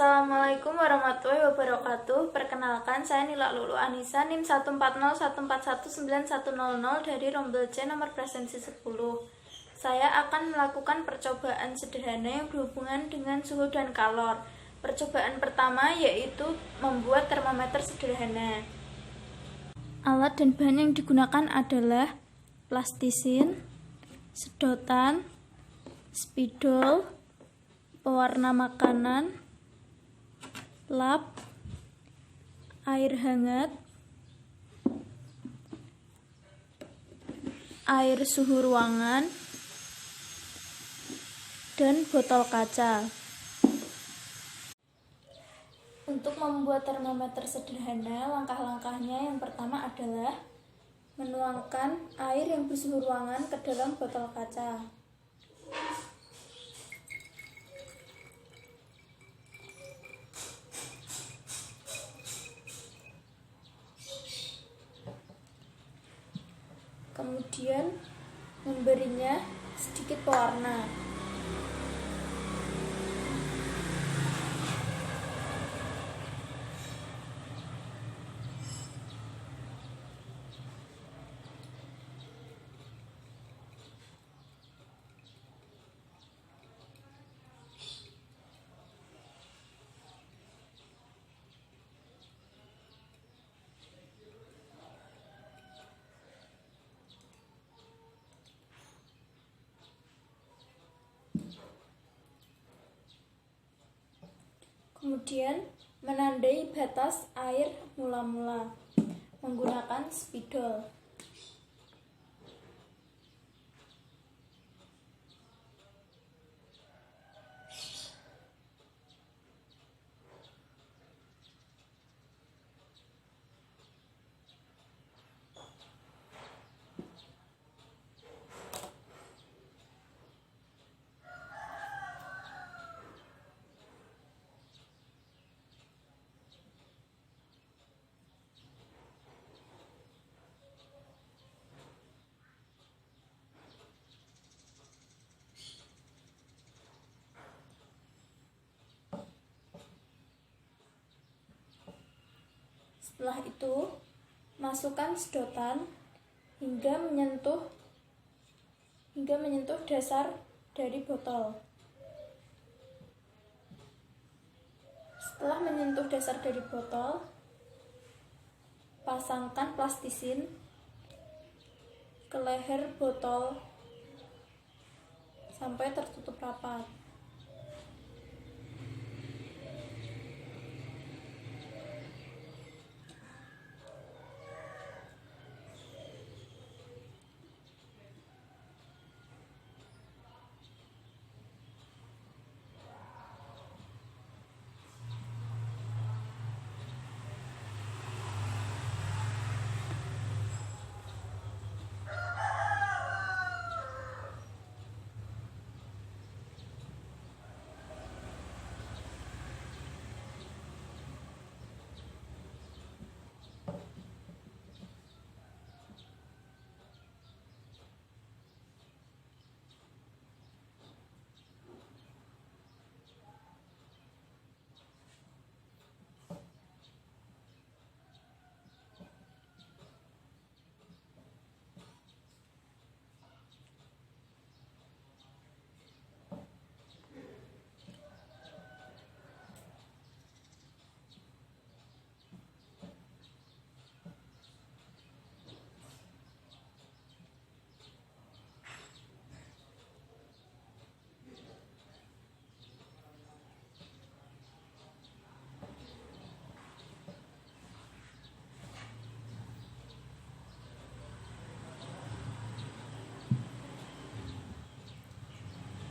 Assalamualaikum warahmatullahi wabarakatuh. Perkenalkan, saya Nila Lulu Anissa, NIM 140141910 dari Rombel C nomor presensi 10. Saya akan melakukan percobaan sederhana yang berhubungan dengan suhu dan kalor. Percobaan pertama yaitu membuat termometer sederhana. Alat dan bahan yang digunakan adalah plastisin, sedotan, spidol, pewarna makanan, lap, air hangat, air suhu ruangan, dan botol kaca. Untuk membuat termometer sederhana, langkah-langkahnya yang pertama adalah menuangkan air yang bersuhu ruangan ke dalam botol kaca. Kemudian memberinya sedikit pewarna. Kemudian menandai batas air mula-mula menggunakan spidol. Setelah itu, masukkan sedotan hingga menyentuh dasar dari botol. Setelah menyentuh dasar dari botol, pasangkan plastisin ke leher botol sampai tertutup rapat.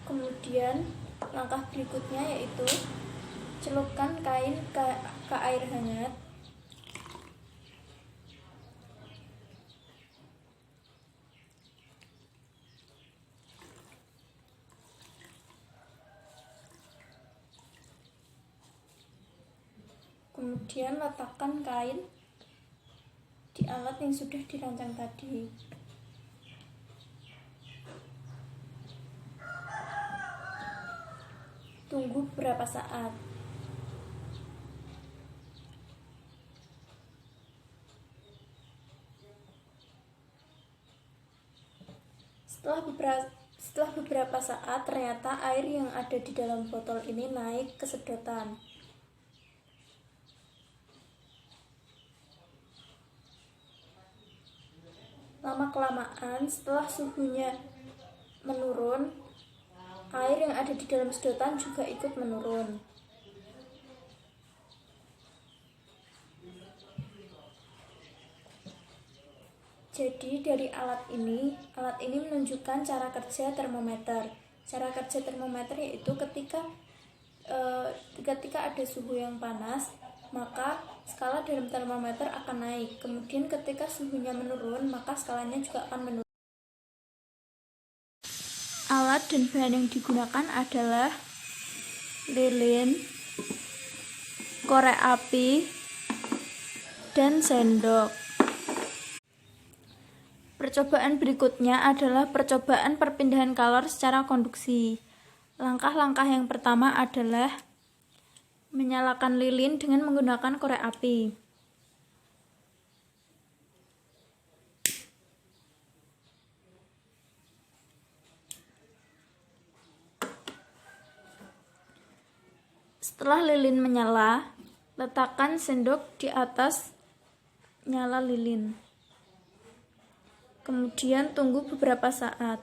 Kemudian langkah berikutnya yaitu celupkan kain ke air hangat. Kemudian letakkan kain di alat yang sudah dirancang tadi. Tunggu beberapa saat. Setelah beberapa saat, ternyata air yang ada di dalam botol ini naik kesedotan. Lama-kelamaan, setelah suhunya menurun, air yang ada di dalam sedotan juga ikut menurun. Jadi dari alat ini menunjukkan cara kerja termometer. Cara kerja termometer yaitu ketika ada suhu yang panas, maka skala dalam termometer akan naik. Kemudian ketika suhunya menurun, maka skalanya juga akan menurun. Alat dan bahan yang digunakan adalah lilin, korek api, dan sendok. Percobaan berikutnya adalah percobaan perpindahan kalor secara konduksi. Langkah-langkah yang pertama adalah menyalakan lilin dengan menggunakan korek api. Setelah lilin menyala, letakkan sendok di atas nyala lilin. Kemudian tunggu beberapa saat.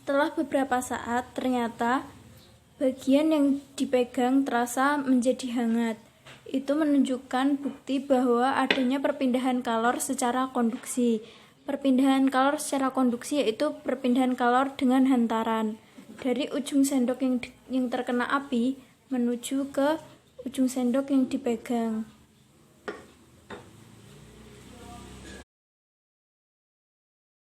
Setelah beberapa saat, ternyata bagian yang dipegang terasa menjadi hangat. Itu menunjukkan bukti bahwa adanya perpindahan kalor secara konduksi. Perpindahan kalor secara konduksi yaitu perpindahan kalor dengan hantaran dari ujung sendok yang terkena api menuju ke ujung sendok yang dipegang.